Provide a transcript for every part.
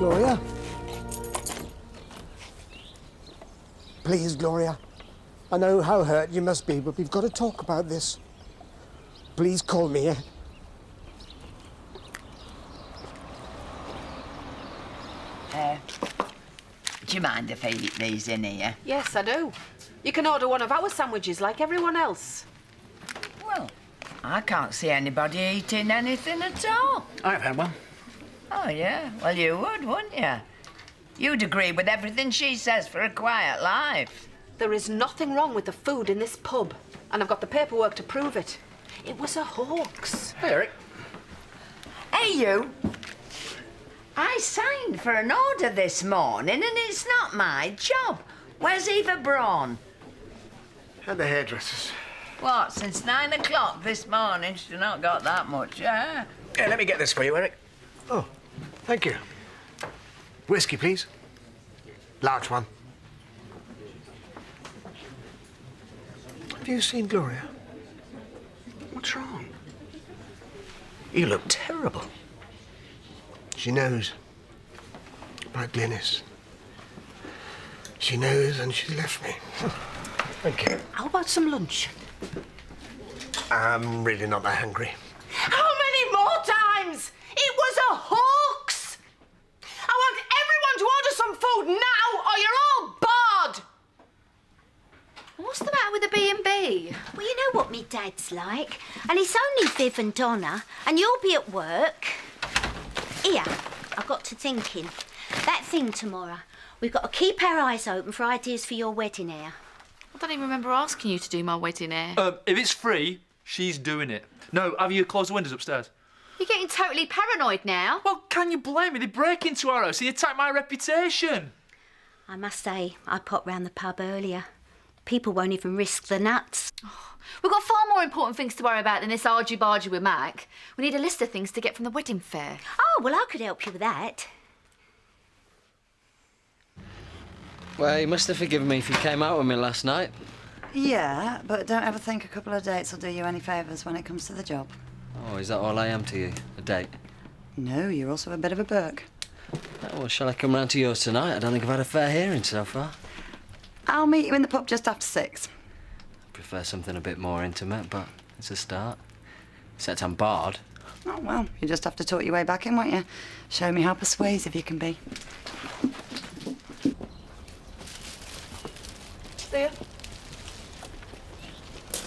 Gloria? Please, Gloria. I know how hurt you must be, but we've got to talk about this. Please call me, eh? Do you mind if I eat these in here? Yes, I do. You can order one of our sandwiches like everyone else. Well, I can't see anybody eating anything at all. I've had one. Oh, yeah? Well, you would, wouldn't you? You'd agree with everything she says for a quiet life. There is nothing wrong with the food in this pub, and I've got the paperwork to prove it. It was a hoax. Hey, Eric. Hey, you. I signed for an order this morning, and it's not my job. Where's Eva Braun? And the hairdressers. What, since 9 o'clock this morning, she's not got that much, yeah? Yeah, let me get this for you, Eric. Oh, thank you. Whiskey, please. Large one. Have you seen Gloria? What's wrong? You look terrible. She knows. Like Glynis. She knows and she's left me. Thank you. How about some lunch? I'm really not that hungry. How many more times? It was a hoax! I want everyone to order some food now or you're all barred! What's the matter with the B&B? Well, you know what me dad's like. And it's only Viv and Donna, and you'll be at work. Here, I got to thinking. That thing tomorrow, we've got to keep our eyes open for ideas for your wedding hair. I don't even remember asking you to do my wedding hair. If it's free, she's doing it. No, have you closed the windows upstairs? You're getting totally paranoid now. Well, can you blame me? They break into our house and attack my reputation. I must say, I popped round the pub earlier. People won't even risk the nuts. We've got far more important things to worry about than this argy-bargy with Mac. We need a list of things to get from the wedding fair. Oh, well, I could help you with that. Well, you must have forgiven me if you came out with me last night. Yeah, but don't ever think a couple of dates will do you any favours when it comes to the job. Oh, is that all I am to you? A date? No, you're also a bit of a Burke. Oh, well, shall I come round to yours tonight? I don't think I've had a fair hearing so far. I'll meet you in the pub just after 6. I prefer something a bit more intimate, but it's a start. Except I'm barred. Oh, well, you just have to talk your way back in, won't you? Show me how persuasive you can be. There.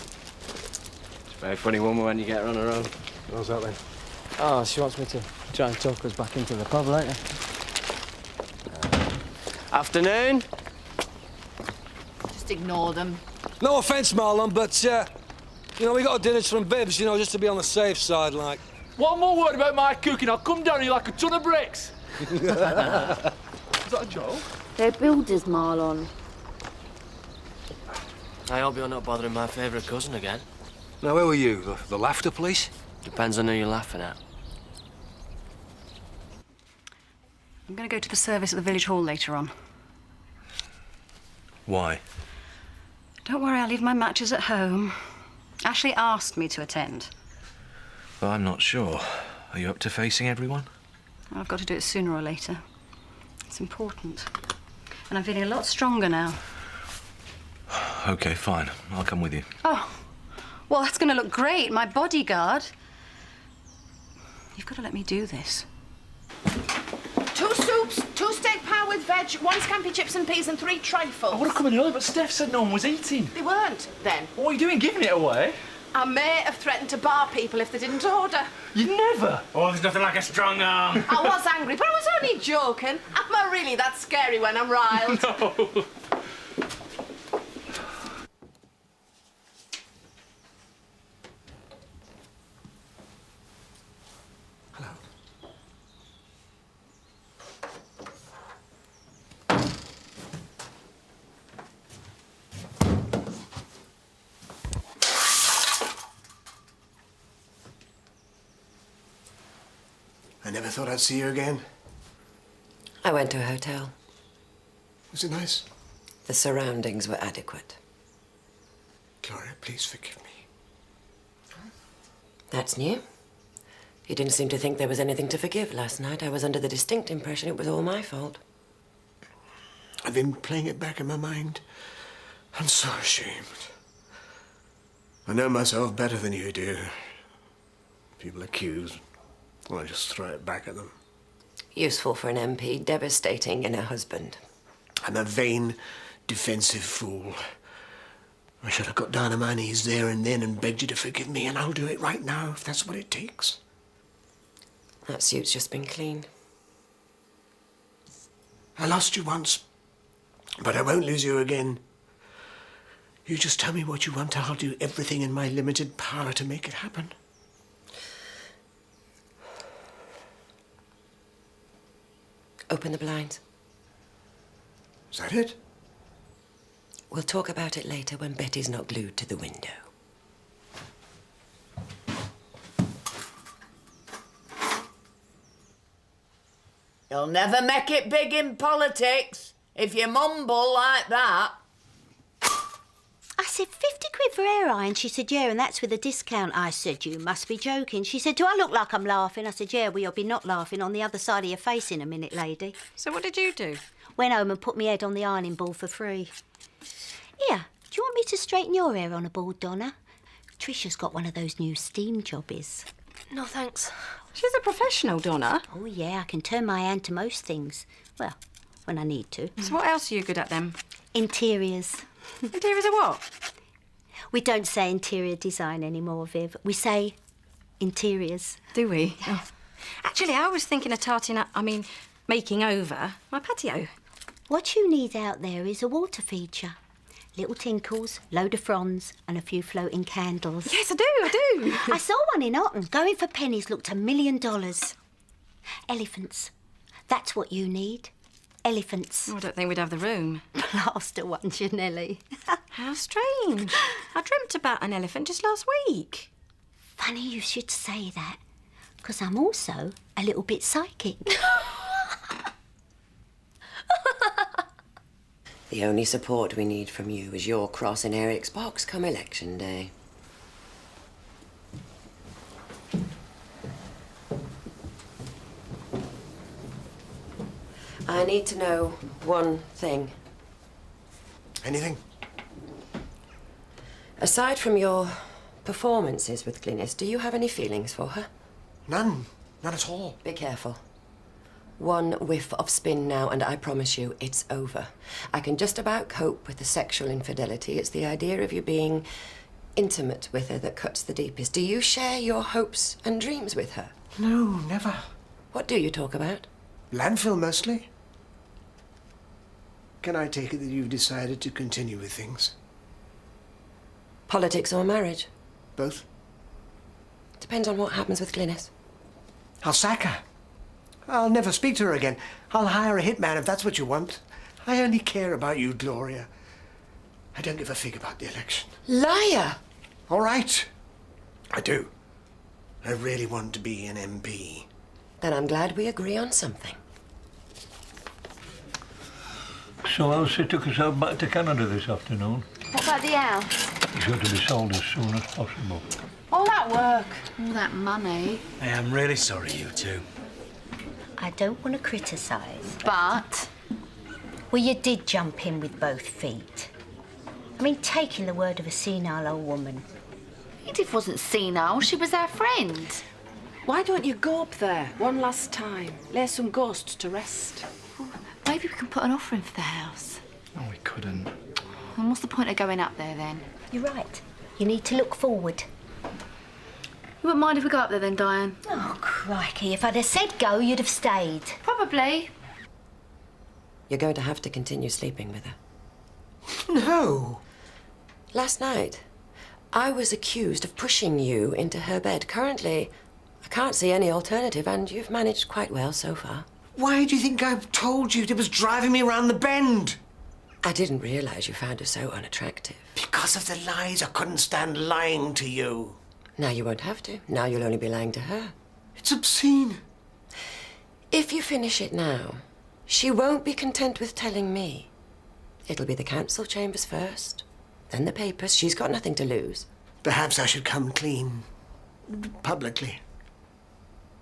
It's a very funny woman when you get her on her own. How's that then? Oh, she wants me to try and talk us back into the pub later. Afternoon. Just ignore them. No offence, Marlon, but, you know, we got a dinner from Bibbs, you know, just to be on the safe side, like. One more word about my cooking, I'll come down on you like a ton of bricks. Is that a joke? They're builders, Marlon. I hope you're not bothering my favourite cousin again. Now, where were you? The laughter police? Depends on who you're laughing at. I'm going to go to the service at the village hall later on. Why? Don't worry, I'll leave my matches at home. Ashley asked me to attend. Well, I'm not sure. Are you up to facing everyone? I've got to do it sooner or later. It's important. And I'm feeling a lot stronger now. OK, fine. I'll come with you. Oh, well, that's going to look great. My bodyguard. You've got to let me do this. 2 soups, 2 steak pie with veg, 1 scampi chips and peas and 3 trifles. I would have come in early, but Steph said no one was eating. They weren't, then. What are you doing, giving it away? I may have threatened to bar people if they didn't order. You never. Oh, there's nothing like a strong arm. I was angry, but I was only joking. Am I really that scary when I'm riled? No. I never thought I'd see you again. I went to a hotel. Was it nice? The surroundings were adequate. Gloria, please forgive me. That's new. You didn't seem to think there was anything to forgive last night. I was under the distinct impression it was all my fault. I've been playing it back in my mind. I'm so ashamed. I know myself better than you do. People accuse, well, I just throw it back at them. Useful for an MP, devastating in a husband. I'm a vain, defensive fool. I should have got down on my knees there and then and begged you to forgive me, and I'll do it right now if that's what it takes. That suit's just been cleaned. I lost you once, but I won't lose you again. You just tell me what you want, and I'll do everything in my limited power to make it happen. Open the blinds. Is that it? We'll talk about it later when Betty's not glued to the window. You'll never make it big in politics if you mumble like that. I said, 50 quid for hair iron. She said, yeah, and that's with a discount. I said, you must be joking. She said, do I look like I'm laughing? I said, yeah, well, you'll be not laughing on the other side of your face in a minute, lady. So what did you do? Went home and put my head on the ironing board for free. Here, do you want me to straighten your hair on a board, Donna? Trisha's got one of those new steam jobbies. No, thanks. She's a professional, Donna. Oh, yeah, I can turn my hand to most things. Well, when I need to. So what else are you good at, then? Interiors. Interiors of what? We don't say interior design anymore, Viv. We say interiors. Do we? Oh. Actually, I was thinking of making over my patio. What you need out there is a water feature. Little tinkles, load of fronds and a few floating candles. Yes, I do. I saw one in Otten. Going for pennies looked $1 million. Elephants. That's what you need. Elephants. Oh, I don't think we'd have the room. Plaster ones, you Nelly. How strange. I dreamt about an elephant just last week. Funny you should say that, because I'm also a little bit psychic. The only support we need from you is your cross in Eric's box come election day. I need to know one thing. Anything? Aside from your performances with Glynis, do you have any feelings for her? None. None at all. Be careful. One whiff of spin now, and I promise you, it's over. I can just about cope with the sexual infidelity. It's the idea of you being intimate with her that cuts the deepest. Do you share your hopes and dreams with her? No, never. What do you talk about? Landfill, mostly. Can I take it that you've decided to continue with things? Politics or marriage? Both. Depends on what happens with Glynis. I'll sack her. I'll never speak to her again. I'll hire a hitman if that's what you want. I only care about you, Gloria. I don't give a fig about the election. Liar! All right. I do. I really want to be an MP. Then I'm glad we agree on something. So Elsie took us out back to Canada this afternoon. What about the house? It's got to be sold as soon as possible. All that work, all that money. Hey, I'm really sorry, you two. I don't want to criticise. But? Well, you did jump in with both feet. I mean, taking the word of a senile old woman. Edith wasn't senile, she was our friend. Why don't you go up there one last time? Lay some ghosts to rest. Maybe we can put an offer in for the house. Oh, we couldn't. And what's the point of going up there then? You're right. You need to look forward. You wouldn't mind if we go up there then, Diane? Oh, crikey. If I'd have said go, you'd have stayed. Probably. You're going to have to continue sleeping with her. No. Last night, I was accused of pushing you into her bed. Currently, I can't see any alternative, and you've managed quite well so far. Why do you think I told you it was driving me around the bend? I didn't realise you found her so unattractive. Because of the lies. I couldn't stand lying to you. Now you won't have to. Now you'll only be lying to her. It's obscene. If you finish it now, she won't be content with telling me. It'll be the council chambers first, then the papers. She's got nothing to lose. Perhaps I should come clean. Publicly.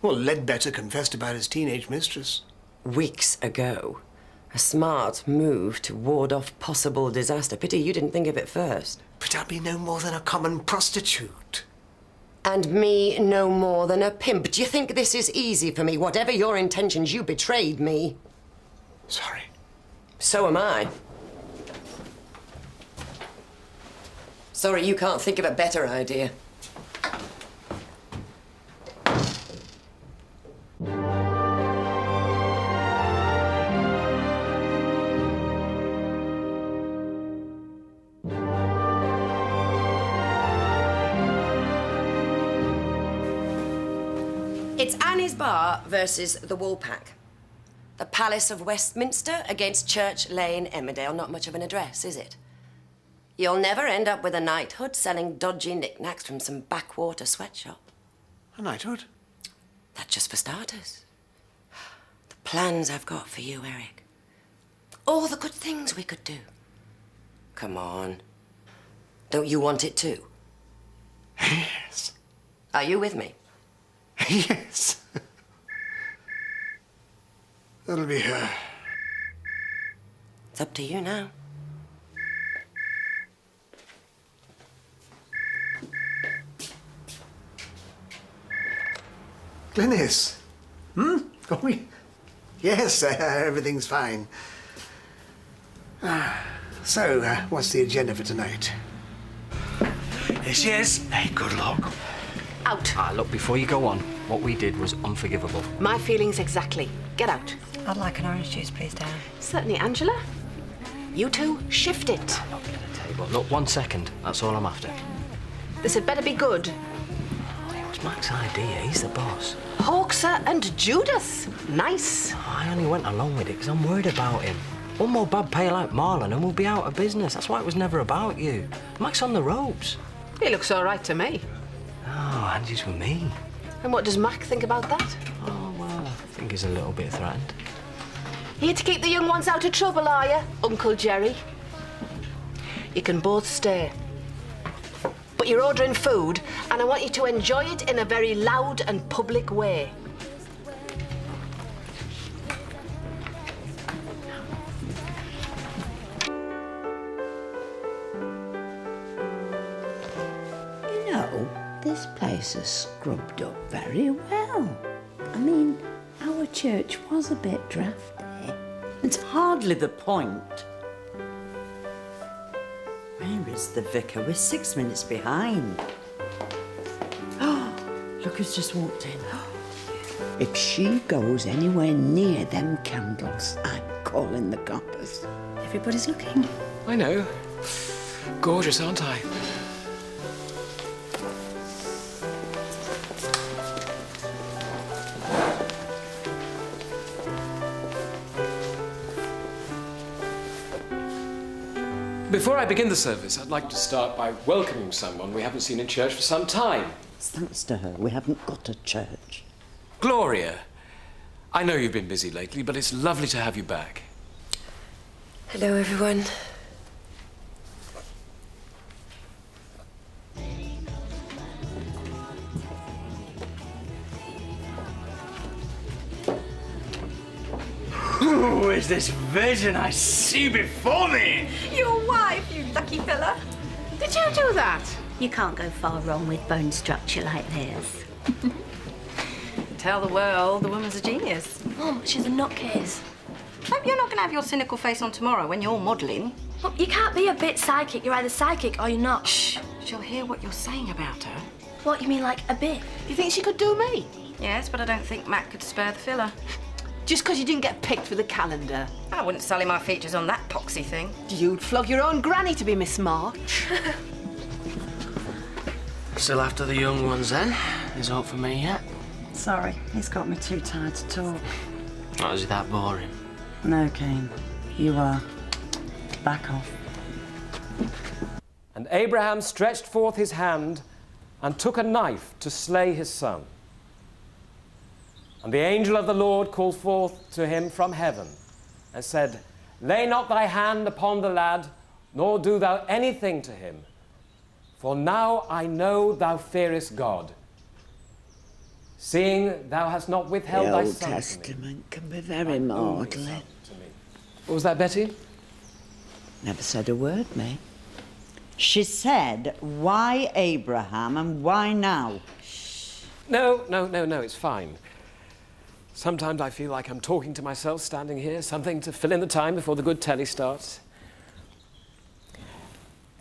Well, Ledbetter confessed about his teenage mistress. Weeks ago. A smart move to ward off possible disaster. Pity you didn't think of it first. But I'll be no more than a common prostitute. And me no more than a pimp. Do you think this is easy for me? Whatever your intentions, you betrayed me. Sorry. So am I. Sorry you can't think of a better idea. It's Annie's Bar versus the Woolpack. The Palace of Westminster against Church Lane, Emmerdale. Not much of an address, is it? You'll never end up with a knighthood selling dodgy knickknacks from some backwater sweatshop. A knighthood? That's just for starters. The plans I've got for you, Eric. All the good things we could do. Come on. Don't you want it too? Yes. Are you with me? Yes. That'll be her. It's up to you now. Glynis. Oh, yes, everything's fine. So, what's the agenda for tonight? Here she is. Hey, good luck. Out. Look, before you go on, what we did was unforgivable. My feelings exactly. Get out. I'd like an orange juice, please, Dan. Certainly, Angela. You two, shift it. Not at the table. Look, 1 second. That's all I'm after. This had better be good. It was Mac's idea. He's the boss. Hawkser and Judas. Nice. I only went along with it because I'm worried about him. One more bad pay like Marlon and we'll be out of business. That's why it was never about you. Mac's on the ropes. He looks all right to me. Oh, Angie's with me. And what does Mac think about that? Oh, well, I think he's a little bit threatened. Here to keep the young ones out of trouble, are you, Uncle Jerry? You can both stay. But you're ordering food, and I want you to enjoy it in a very loud and public way. You know, this place is scrubbed up very well. I mean, our church was a bit drafty. It's hardly the point. Where is the vicar? We're 6 minutes behind. Oh, look who's just walked in. If she goes anywhere near them candles, I'm calling the coppers. Everybody's looking. I know. Gorgeous, aren't I? Before I begin the service, I'd like to start by welcoming someone we haven't seen in church for some time. Thanks to her, we haven't got a church. Gloria. I know you've been busy lately, but it's lovely to have you back. Hello, everyone. Who is this vision I see before me? Your wife, you lucky fella. Did you do that? You can't go far wrong with bone structure like theirs. Tell the world the woman's a genius. Mum, she's a nutcase. Hope you're not going to have your cynical face on tomorrow when you're modelling. Look, you can't be a bit psychic. You're either psychic or you're not. Shh. She'll hear what you're saying about her. What, you mean like a bit? You think she could do me? Yes, but I don't think Mac could spare the filler. Just because you didn't get picked for the calendar. I wouldn't sully my features on that poxy thing. You'd flog your own granny to be Miss March. Still after the young ones, then? There's hope for me yet? Sorry, he's got me too tired to talk. Not is it that boring? No, Cain. You are. Back off. And Abraham stretched forth his hand and took a knife to slay his son. And the angel of the Lord called forth to him from heaven and said, Lay not thy hand upon the lad, nor do thou anything to him. For now I know thou fearest God, seeing thou hast not withheld The thy Old son from me. Testament can be very maudlin. What was that, Betty? Never said a word, mate. She said, why Abraham and why now? No, it's fine. Sometimes I feel like I'm talking to myself standing here, something to fill in the time before the good telly starts.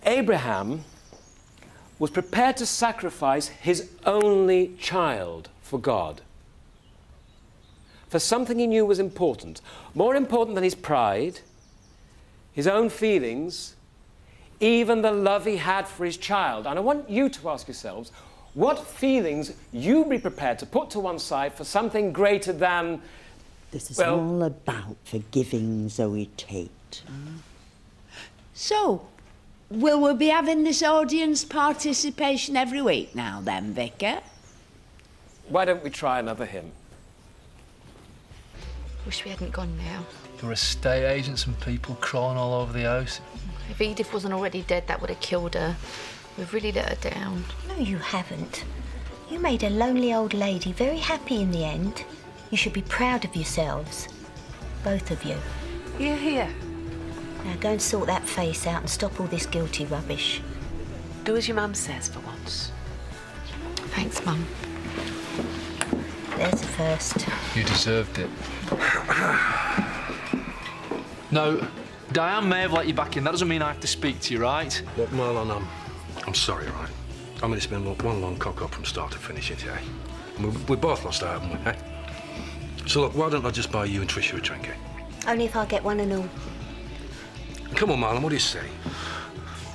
Abraham was prepared to sacrifice his only child for God. For something he knew was important. More important than his pride, his own feelings, even the love he had for his child. And I want you to ask yourselves, what feelings you'd be prepared to put to one side for something greater than... This is all about forgiving Zoe Tate. So, will we be having this audience participation every week now then, Vicar? Why don't we try another hymn? Wish we hadn't gone now. There were estate agents and people crawling all over the house. If Edith wasn't already dead, that would have killed her. We've really let her down. No, you haven't. You made a lonely old lady very happy in the end. You should be proud of yourselves. Both of you. Hear, hear. Now go and sort that face out and stop all this guilty rubbish. Do as your mum says for once. Thanks, Mum. There's the first. You deserved it. No, Diane may have let you back in. That doesn't mean I have to speak to you, right? Look, Marlon, I'm sorry, right? I mean, it's been one long cock-up from start to finish it, eh? We both lost out, haven't we, eh? So, look, why don't I just buy you and Tricia a drink, eh? Only if I get one and all. Come on, Marlon, what do you say?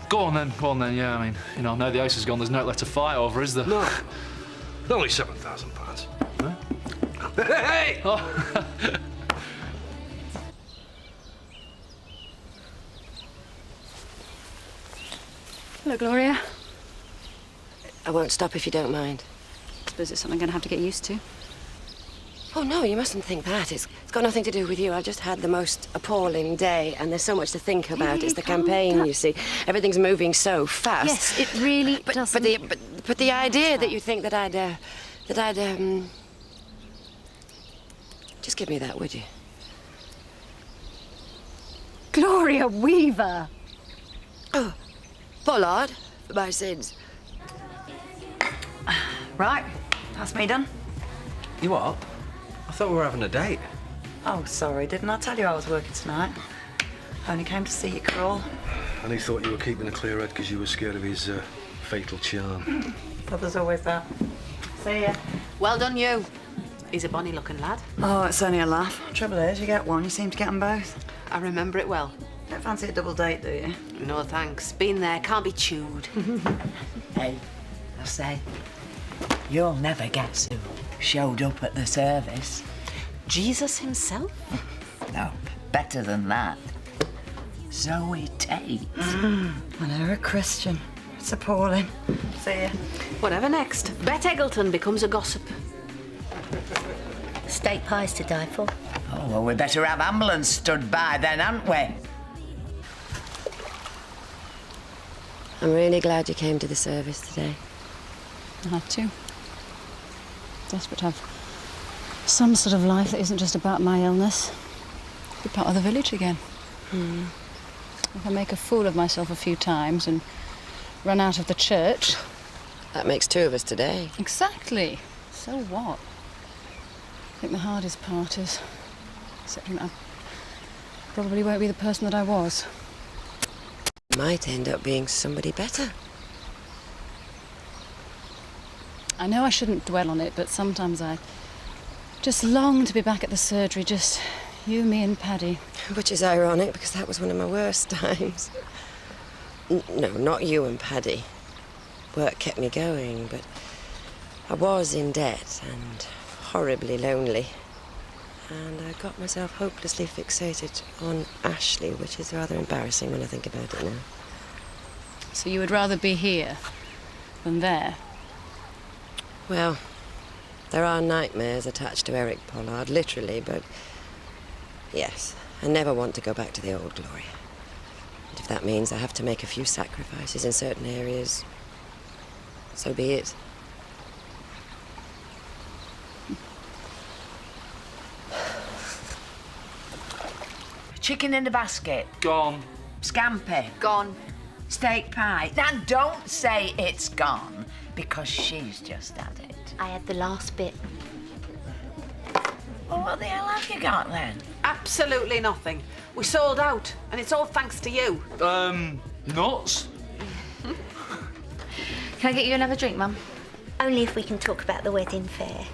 Go on then, yeah, I mean, you know, now the ice is gone, there's no left to fight over, is there? No. Only £7,000. Huh? Hey! Oh. Hello, Gloria. I won't stop if you don't mind. I suppose it's something I'm going to have to get used to. Oh, no, you mustn't think that. It's got nothing to do with you. I've just had the most appalling day, and there's so much to think about. It's the campaign, you see. Everything's moving so fast. Yes, it really does. But the idea that you think that I'd just give me that, would you? Gloria Weaver! Oh, Pollard, for my sins. Right, that's me done. You what? I thought we were having a date. Oh, sorry, didn't I tell you I was working tonight? I only came to see you crawl. And he thought you were keeping a clear head because you were scared of his fatal charm. But there's always that. See ya. Well done, you. He's a bonny-looking lad. Oh, it's only a laugh. Trouble is, you get one, you seem to get them both. I remember it well. Don't fancy a double date, do you? No, thanks. Been there, can't be chewed. Hey, I say, you'll never guess who showed up at the service. Jesus himself? No, better than that. Zoe Tate. And her a Christian. It's appalling. See ya. Whatever next. Bet Eggleton becomes a gossip. Steak pies to die for. Oh, well, we better have ambulance stood by then, hadn't we? I'm really glad you came to the service today. I have to. Desperate to have some sort of life that isn't just about my illness. Be part of the village again. If I make a fool of myself a few times and run out of the church... That makes two of us today. Exactly. So what? I think the hardest part is accepting that I probably won't be the person that I was. Might end up being somebody better. I know I shouldn't dwell on it, but sometimes I just long to be back at the surgery, just you, me and Paddy. Which is ironic, because that was one of my worst times. No, not you and Paddy. Work kept me going, but I was in debt and horribly lonely. And I got myself hopelessly fixated on Ashley, which is rather embarrassing when I think about it now. So you would rather be here than there? Well, there are nightmares attached to Eric Pollard, literally, but yes, I never want to go back to the old glory. And if that means I have to make a few sacrifices in certain areas, so be it. Chicken in the basket. Gone. Scampi. Gone. Steak pie. Now, don't say it's gone, because she's just had it. I had the last bit. Well, what the hell have you got, then? Absolutely nothing. We sold out, and it's all thanks to you. Nuts? Can I get you another drink, Mum? Only if we can talk about the wedding fair.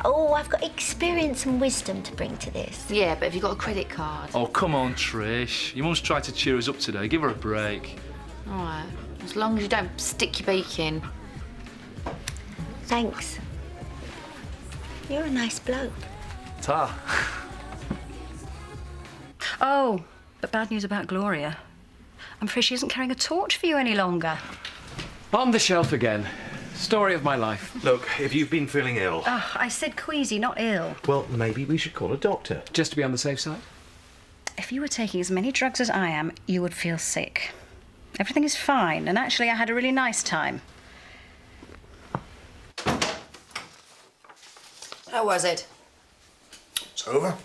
Oh, I've got experience and wisdom to bring to this. Yeah, but have you got a credit card? Oh, come on, Trish. Your mum's tried to cheer us up today. Give her a break. All right. As long as you don't stick your beak in. Thanks. You're a nice bloke. Ta. Oh, but bad news about Gloria. I'm afraid she isn't carrying a torch for you any longer. On the shelf again. Story of my life. Look, if you've been feeling ill... Oh, I said queasy, not ill. Well, maybe we should call a doctor. Just to be on the safe side? If you were taking as many drugs as I am, you would feel sick. Everything is fine, and actually I had a really nice time. How was it? It's over.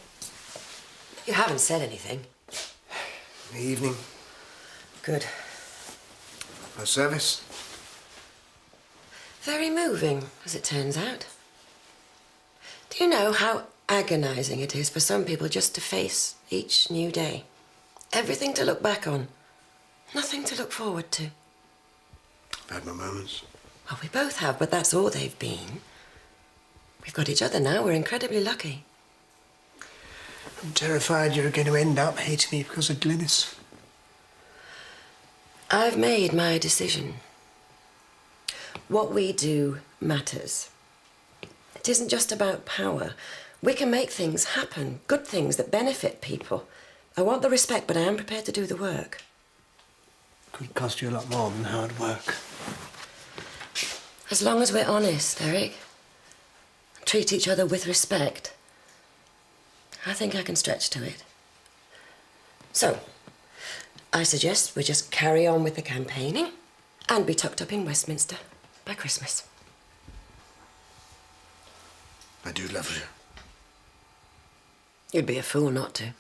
You haven't said anything. In the evening. Good. No service. Very moving, as it turns out. Do you know how agonising it is for some people just to face each new day? Everything to look back on. Nothing to look forward to. I've had my moments. Well, we both have, but that's all they've been. We've got each other now. We're incredibly lucky. I'm terrified you're going to end up hating me because of Glynis. I've made my decision. What we do matters. It isn't just about power. We can make things happen, good things that benefit people. I want the respect, but I am prepared to do the work. Could cost you a lot more than hard work. As long as we're honest, Eric, treat each other with respect, I think I can stretch to it. So, I suggest we just carry on with the campaigning and be tucked up in Westminster by Christmas. I do love you. You'd be a fool not to.